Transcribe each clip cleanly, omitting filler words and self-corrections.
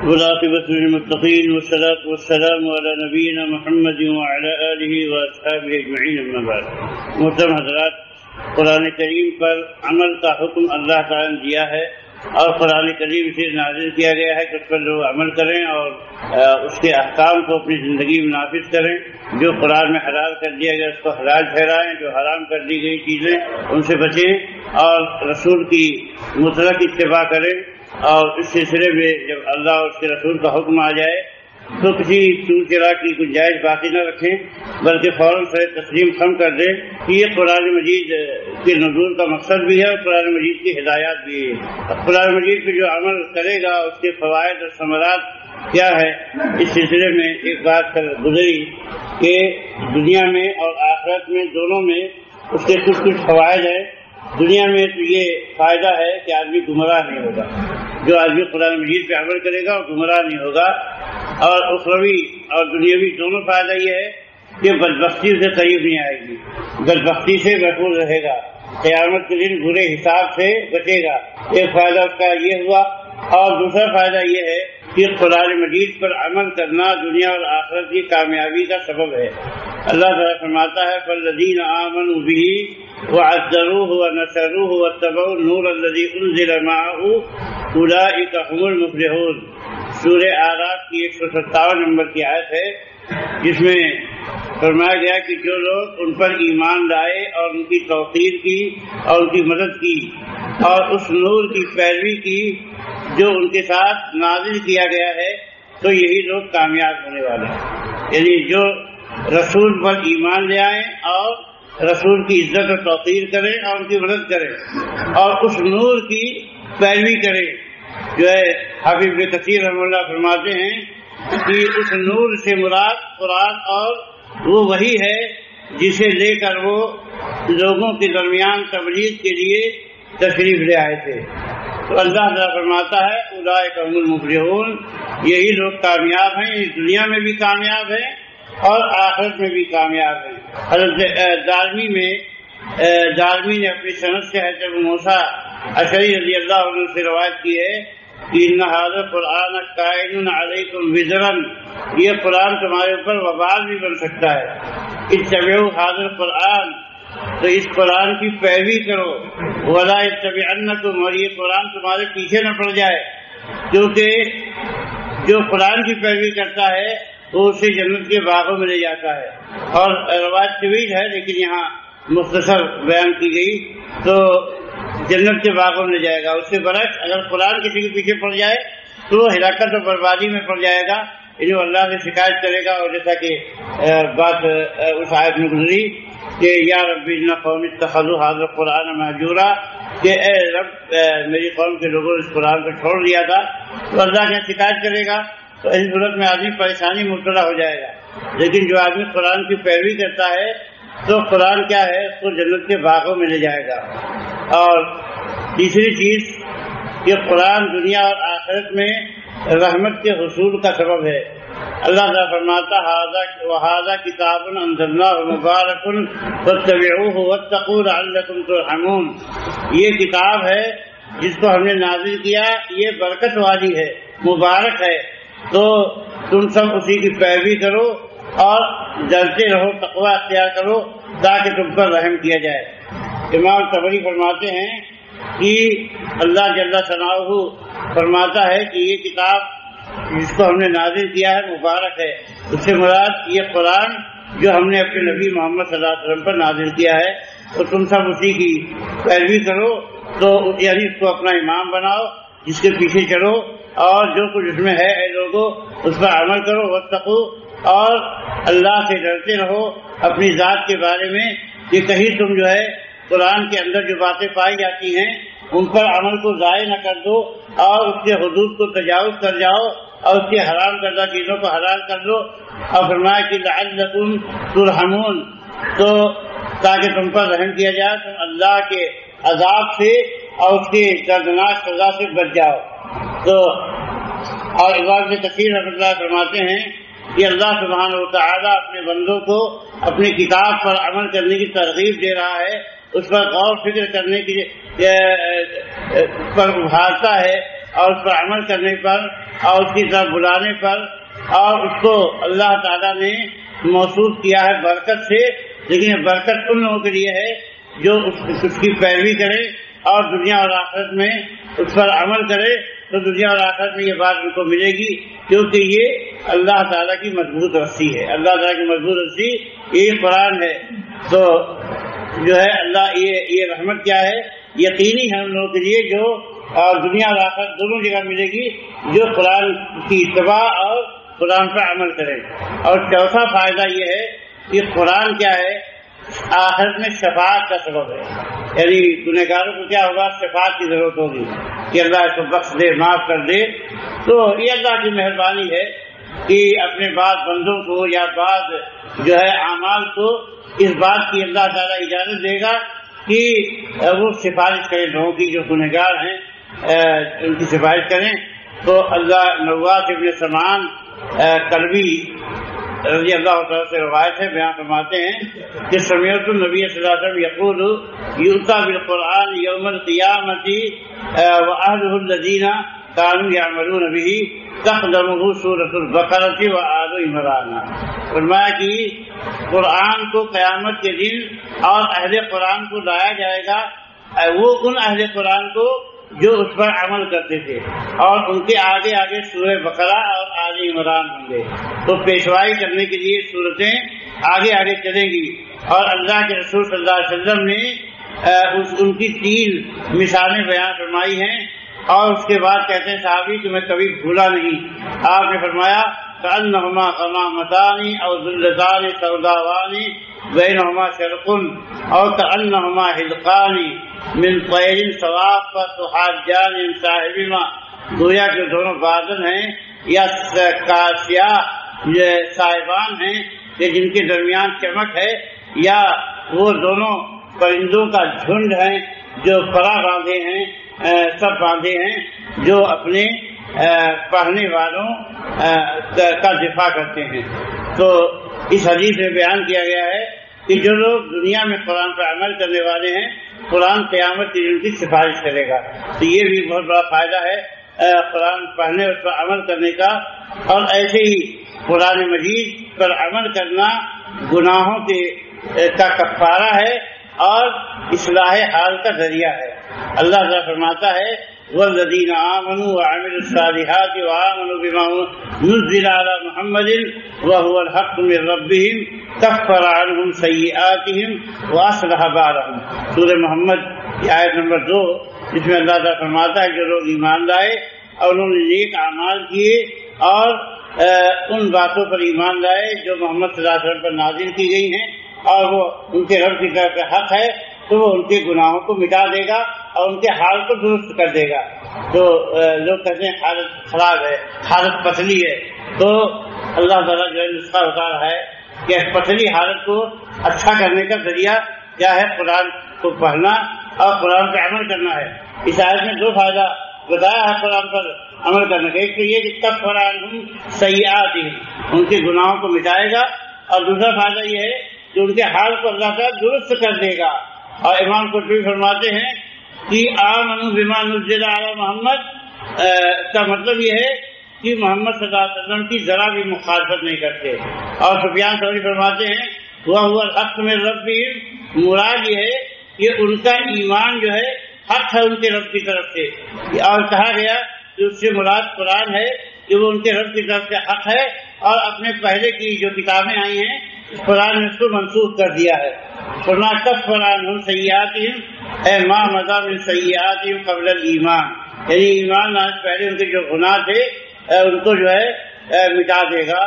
والعاقبة للمتقين والصلاة والسلام على نبينا محمد وعلى آله وأصحابه أجمعين أما بعد۔ محترم حضرات، قرآن کریم پر عمل کا حکم اللہ تعالیٰ نے دیا ہے اور قرآن کریم سے نازل کیا گیا ہے کہ اس پر لوگ عمل کریں اور اس کے احکام کو اپنی زندگی میں نافذ کریں۔ جو قرآن میں حلال کر دیا گیا اس کو حلال ٹھہرائیں، جو حرام کر دی گئی چیزیں ان سے بچیں اور رسول کی مطلق اتباع کریں۔ اور اس سلسلے میں جب اللہ اور اس کے رسول کا حکم آ جائے تو کسی چور چرا کی گنجائش باقی نہ رکھیں، بلکہ فوراً سے تسلیم خم کر دیں کہ یہ قرآن مجید کے نزول کا مقصد بھی ہے اور قرآن مجید کی ہدایات بھی ہے۔ قرآن مجید پہ جو عمل کرے گا اس کے فوائد اور ثمرات کیا ہے، اس سلسلے میں ایک بات گزری کہ دنیا میں اور آخرت میں دونوں میں اس کے کچھ فوائد ہیں۔ دنیا میں تو یہ فائدہ ہے کہ آدمی گمراہ نہیں ہوگا، جو آدمی قرآن مجید پہ عمل کرے گا وہ گمراہ نہیں ہوگا، اور اخروی اور دنیاوی دونوں فائدہ یہ ہے کہ بدبختی سے قریب نہیں آئے گی، بدبختی سے محفوظ رہے گا، قیامت کے دن برے حساب سے بچے گا۔ ایک فائدہ اس کا یہ ہوا، اور دوسرا فائدہ یہ ہے کہ قرآن مجید پر عمل کرنا دنیا اور آخرت کی کامیابی کا سبب ہے۔ اللہ تعالیٰ فرماتا ہے فالذین آمنوا بہ وعزروہ ونصروہ واتبعوا النور الذی انزل معہ اولئک هم المفلحون۔ سورہ اعراف کی 157 نمبر کی آیت ہے، جس میں فرمایا گیا کہ جو لوگ ان پر ایمان لائے اور ان کی توقیر کی اور ان کی مدد کی اور اس نور کی پیروی کی جو ان کے ساتھ نازل کیا گیا ہے، تو یہی لوگ کامیاب ہونے والے ہیں۔ یعنی جو رسول پر ایمان لے آئیں اور رسول کی عزت و توقیر کریں اور ان کی مدد کریں اور اس نور کی پیروی کریں۔ جو ہے حافظ ابن کثیر رحمہ اللہ فرماتے ہیں کہ اس نور سے مراد قرآن اور وہ وحی ہے جسے لے کر وہ لوگوں کے درمیان تبلیغ کے لیے تشریف لے آئے تھے۔ تو اللہ تعالیٰ فرماتا ہے اولئک هم المفلحون، یہی لوگ کامیاب ہیں، اس دنیا میں بھی کامیاب ہیں اور آخرت میں بھی کامیاب ہیں۔ حضرت دارمی نے اپنی سند سے حضرت ابو موسیٰ اشعری رضی اللہ عنہ سے روایت کی ہے کہ ان ھذا القرآن کائن علیکم وزرا، یہ قرآن تمہارے اوپر وبال بھی بن سکتا ہے۔ اتبعوا ھذا القرآن، تو اس قرآن کی پیروی کرو، ولا یتبعنکم، اور یہ قرآن تمہارے پیچھے نہ پڑ جائے، کیونکہ جو قرآن کی پیروی کرتا ہے وہ اسے جنت کے باغوں میں لے جاتا ہے۔ اور روایت طویل ہے لیکن یہاں مختصر بیان کی گئی، تو جنت کے باغوں میں لے جائے گا۔ اس سے برعکس اگر قرآن کسی کے پیچھے پڑ جائے تو وہ ہلاکت اور بربادی میں پڑ جائے گا، انہیں اللہ سے شکایت کرے گا۔ اور جیسا کہ بات اس آیت میں گزری کہ یا ربی ان قوم اتخذوا ھذا القرآن مہجورا، کہ اے رب میری قوم کے لوگوں نے اس قرآن کو چھوڑ دیا تھا، تو اللہ سے شکایت کرے گا۔ تو اس صورت میں آدمی پریشانی مبتلا ہو جائے گا۔ لیکن جو آدمی قرآن کی پیروی کرتا ہے تو قرآن کیا ہے، اس کو جنت کے باغوں میں لے جائے گا۔ اور تیسری چیز کہ قرآن دنیا اور آخرت میں رحمت کے حصول کا سبب ہے۔ اللہ تعالیٰ فرماتا وَهَذَا كِتَابٌ أَنزَلْنَاهُ مُبَارَكٌ فَاتَّبِعُوهُ وَاتَّقُوا لَعَلَّكُمْ تُرْحَمُونَ، یہ کتاب ہے جس کو ہم نے نازل کیا، یہ برکت والی ہے، مبارک ہے، تو تم سب اسی کی پیروی کرو اور ڈرتے رہو، تقوی اختیار کرو تاکہ تم پر رحم کیا جائے۔ امام طبری فرماتے ہیں کہ اللہ جل ثناؤہ فرماتا ہے کہ یہ کتاب جس کو ہم نے نازل کیا ہے مبارک ہے، اس سے مراد یہ قرآن جو ہم نے اپنے نبی محمد صلی اللہ علیہ وسلم پر نازل کیا ہے، تو تم سب اسی کی پیروی کرو، تو یعنی اس کو اپنا امام بناؤ، جس کے پیچھے چلو، اور جو کچھ اس میں ہے اے لوگوں اس پر عمل کرو، واتقوا، اور اللہ سے ڈرتے رہو اپنی ذات کے بارے میں کہ کہیں تم جو ہے قرآن کے اندر جو باتیں پائی جاتی ہیں ان پر عمل کو ضائع نہ کر دو اور اس کے حدود کو تجاوز کر جاؤ اور اس کے حرام کردہ چیزوں کو حلال کر دو۔ اور فرمایا کہ لعلکم ترحمون، تو تاکہ تم پر رحم کیا جائے، تم اللہ کے عذاب سے اور اس کی دردناک سزا سے بچ جاؤ۔ تو اور ابن کثیر رحمۃ اللہ فرماتے ہیں کہ اللہ سبحانہ و تعالیٰ اپنے بندوں کو اپنی کتاب پر عمل کرنے کی ترغیب دے رہا ہے، اس پر غور فکر کرنے کی پر ابھارتا ہے اور اس پر عمل کرنے پر اور اس کی طرف بلانے پر، اور اس کو اللہ تعالیٰ نے موصوف کیا ہے برکت سے، لیکن یہ برکت ان لوگوں کے لیے ہے جو اس کی پیروی کرے اور دنیا اور آخرت میں اس پر عمل کرے، تو دنیا اور آخرت میں یہ بات ان کو ملے گی، کیونکہ یہ اللہ تعالیٰ کی مضبوط رسی ہے، اللہ تعالیٰ کی مضبوط رسی یہ قرآن ہے۔ تو جو ہے اللہ یہ رحمت کیا ہے، یقینی ہے ان لوگوں کے لیے جو دنیا اور آخرت دونوں جگہ ملے گی، جو قرآن کی اتباع اور قرآن پر عمل کرے۔ اور چوتھا فائدہ یہ ہے کہ قرآن کیا ہے، آخرت میں شفاعت کا سبب ہے، یعنی گنہگاروں کو کیا ہوگا، شفاعت کی ضرورت ہوگی کہ اللہ اس کو بخش دے، معاف کر دے۔ تو یہ اللہ کی مہربانی ہے کہ اپنے بعض بندوں کو یا بعض جو ہے اعمال کو اس بات کی اللہ تعالیٰ اجازت دے گا کہ وہ سفارش کریں لوگوں کی جو گنہگار ہیں، ان کی سفارش کریں۔ تو اللہ نواس ابن سمعان کلبی رضی اللہ تعالیٰ سے روایت ہے، بیان فرماتے ہیں کہ سمعت النبی صلی اللہ علیہ وسلم یقول یؤتی بالقرآن یوم القیامۃ واہلہ الذین کانوا یعملون بہ تقدمہ سورۃ البقرۃ وآل عمران۔ فرمایا کہ قرآن کو قیامت کے دن اور اہل قرآن کو لایا جائے گا، وہ ان اہل قرآن کو جو اس پر عمل کرتے تھے، اور ان کے آگے آگے سورہ بقرہ اور آل عمران ہوں گے۔ تو پیشوائی کرنے کے لیے صورتیں آگے آگے چلیں گی، اور اللہ کے رسول صلی اللہ علیہ وسلم نے ان کی 3 مثالیں بیان فرمائی ہیں، اور اس کے بعد کہتے ہیں صحابی کہ میں کبھی بھولا نہیں۔ آپ نے فرمایا کأنہما غمامتان او ذلتان سوداوان بینہما شرق او کأنہما حلقان من طیر صواف تحاجان من صاحبہما، گویا کہ دونوں بادل ہیں یا سیاہ صاحبان ہیں کہ جن کے درمیان چمک ہے، یا وہ دونوں پرندوں کا جھنڈ ہیں جو فرا باندھے ہیں، سب باندھے ہیں، جو اپنے پڑھنے والوں کا دفاع کرتے ہیں۔ تو اس حدیث میں بیان کیا گیا ہے کہ جو لوگ دنیا میں قرآن پر عمل کرنے والے ہیں، قرآن قیامت کی ان کی سفارش کرے گا۔ تو یہ بھی بہت بڑا فائدہ ہے قرآن پڑھنے اور اس پر عمل کرنے کا۔ اور ایسے ہی قرآن مجید پر عمل کرنا گناہوں کا کفارہ ہے اور اصلاح حال کا ذریعہ ہے۔ اللہ تعالیٰ فرماتا ہے والذین آمنوا وعملوا الصالحات وآمنوا بما نزل على محمد وهو الحق من ربهم كفر عنهم سیئاتهم واصلح بالهم۔ سورہ محمد کی آیت نمبر 2، جس میں اللہ تعالیٰ فرماتا ہے جو لوگ ایمان لائے اور انہوں نے نیک اعمال کیے اور ان باتوں پر ایمان لائے جو محمد صلی اللہ علیہ وسلم پر نازل کی گئی ہیں، اور وہ ان کے رب کی طرف سے حق ہے، تو وہ ان کے گناہوں کو مٹا دے گا اور ان کے حال کو درست کر دے گا۔ تو لوگ کہتے ہیں حالت خراب ہے، حالت پتلی ہے، تو اللہ تعالیٰ جو ہے نسخہ بتا رہا ہے کہ پتلی حالت کو اچھا کرنے کا ذریعہ کیا ہے، قرآن کو پڑھنا اور قرآن پہ عمل کرنا ہے۔ اس آیت میں 2 فائدہ بتایا ہے قرآن پر عمل کرنے کا، ایک تو یہ کہ کفر عنہم سیئاتہم، ان کے گناہوں کو مٹائے گا، اور دوسرا فائدہ یہ ہے کہ ان کے حال کو اللہ تعالیٰ درست کر دے گا۔ اور امام قرطبی فرماتے ہیں کہ آمنوا بما نزل علی محمد کا مطلب یہ ہے کہ محمد صلی اللہ علیہ وسلم کی ذرا بھی مخالفت نہیں کرتے۔ اور سفیان ثوری فرماتے ہیں وَهُوَ الْحَقُّ مِن رَبِّهِمْ، مراد یہ ہے کہ ان کا ایمان جو ہے حق ہے ان کے رب کی طرف سے، اور کہا گیا کہ اس سے مراد قرآن ہے کہ وہ ان کے رب کی طرف سے حق ہے، اور اپنے پہلے کی جو کتابیں آئی ہیں قرآن نے اس کو منسوخ کر دیا ہے۔ فرمایا کفر عنہم سیئاتہم اے ما مضی من سیئاتہم قبل الایمان، یعنی ایمان لانے سے پہلے ان کے جو گناہ تھے ان کو جو ہے مٹا دے گا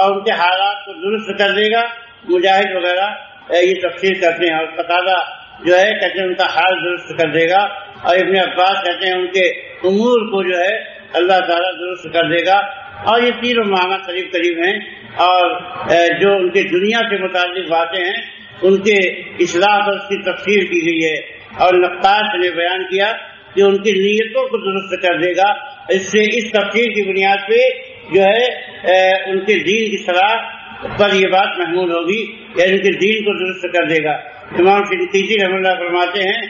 اور ان کے حالات کو درست کر دے گا۔ مجاہد وغیرہ یہ تفسیر کرتے ہیں، اور قتادہ جو ہے کہتے ہیں ان کا حال درست کر دے گا، اور ابن عباس کہتے ہیں ان کے امور کو جو ہے اللہ تعالیٰ درست کر دے گا۔ اور یہ تینوں معنی قریب قریب ہیں، اور جو ان کے دنیا سے متعلق باتیں ہیں ان کے اصلاح پر اس کی تفسیر کی گئی ہے، اور نقاش نے بیان کیا کہ ان کی نیتوں کو درست کر دے گا۔ اس سے اس تفسیر کی بنیاد پہ جو ہے ان کے دین کی صلاح پر یہ بات محمول ہوگی، یعنی ان کے دین کو درست کر دے گا۔ امام شنقیطی رحمۃ اللہ فرماتے ہیں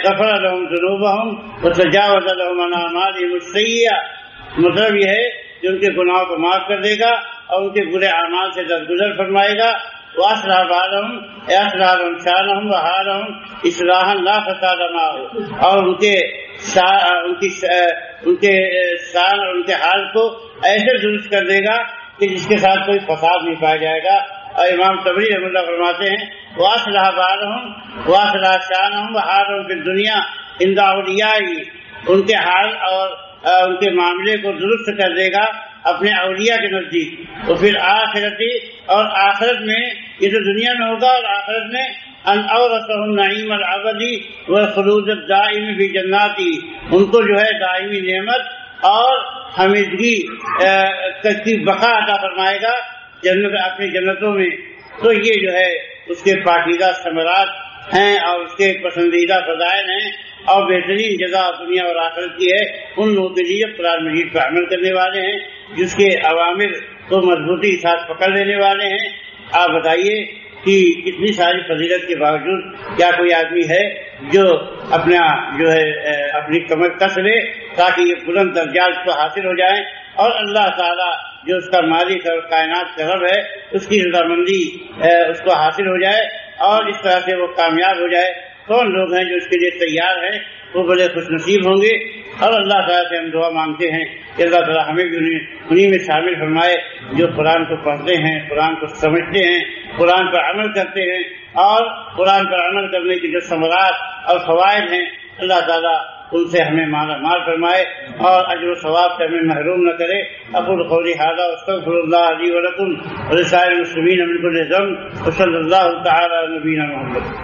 غفر لهم ذنوبهم وتجاوز لهم عن اعمالهم السیئۃ، مطلب یہ ہے کہ ان کے گناہوں کو معاف کر دے گا اور ان کے برے اعمال سے درگزر فرمائے گا. وَأَصْلَحَ بَالَهُمْ أَصْلَحَ لَهُمْ شَأْنَهُمْ وَهَادَهُمْ إِصْلَاحًا لَا فَسَادَ مَعَهُ. اور ان کے شان اور ان کے حال کو ایسے درست کر دے گا کہ جس کے ساتھ کوئی فساد نہیں پایا جائے گا. اور امام طبری رحمۃ اللہ فرماتے ہیں وَأَصْلَحَ بَالَهُمْ وَأَصْلَحَ شَأْنَهُمْ وَهَادَهُمْ فِي الدُّنْيَا عِنْدَ أَوْلِيَائِهِ. ان کے حال اور ان کے معاملے کو درست کر دے گا اپنے اولیاء کے نزدیک. تو پھر آخرتی اور آخرت میں یہ تو دنیا میں ہوگا اور آخرت میں ان اورثهم النعیم الابدی والخلود الدائم فی جناتی. ان کو جو ہے دائمی نعمت اور ہمیشگی کی بقا عطا فرمائے گا جنت اپنی جنتوں میں. تو یہ جو ہے اس کے پاکیزہ ثمرات ہیں اور اس کے پسندیدہ فضائل ہیں اور بہترین جزا دنیا اور آخرت کی ہے ان لوگوں کے لیے قرآن مجید پر عمل کرنے والے ہیں جس کے عوامر کو مضبوطی کے ساتھ پکڑ لینے والے ہیں. آپ بتائیے کہ اتنی ساری فضیلت کے باوجود کیا کوئی آدمی ہے جو اپنا جو ہے اپنی کمر کس لے تاکہ یہ بلند درجات کو حاصل ہو جائیں اور اللہ تعالیٰ جو اس کا مالک اور کائنات کا رب ہے اس کی رضامندی اس کو حاصل ہو جائے اور اس طرح سے وہ کامیاب ہو جائے. کون لوگ ہیں جو اس کے لیے تیار ہیں؟ وہ بڑے خوش نصیب ہوں گے. اور اللہ تعالیٰ سے ہم دعا مانگتے ہیں کہ اللہ تعالیٰ ہمیں بھی انہیں میں شامل فرمائے جو قرآن کو پڑھتے ہیں, قرآن کو سمجھتے ہیں, قرآن پر عمل کرتے ہیں اور قرآن پر عمل کرنے کی جو ثمرات اور فوائد ہیں اللہ تعالیٰ ان سے ہمیں مالا مال فرمائے اور اجر و ثواب سے ہمیں محروم نہ کرے. اقول قولی ھذا واستغفر اللہ لی ولکم ولسائر المسلمین من کل ذنب وصلی اللہ تعالی علی نبینا محمد.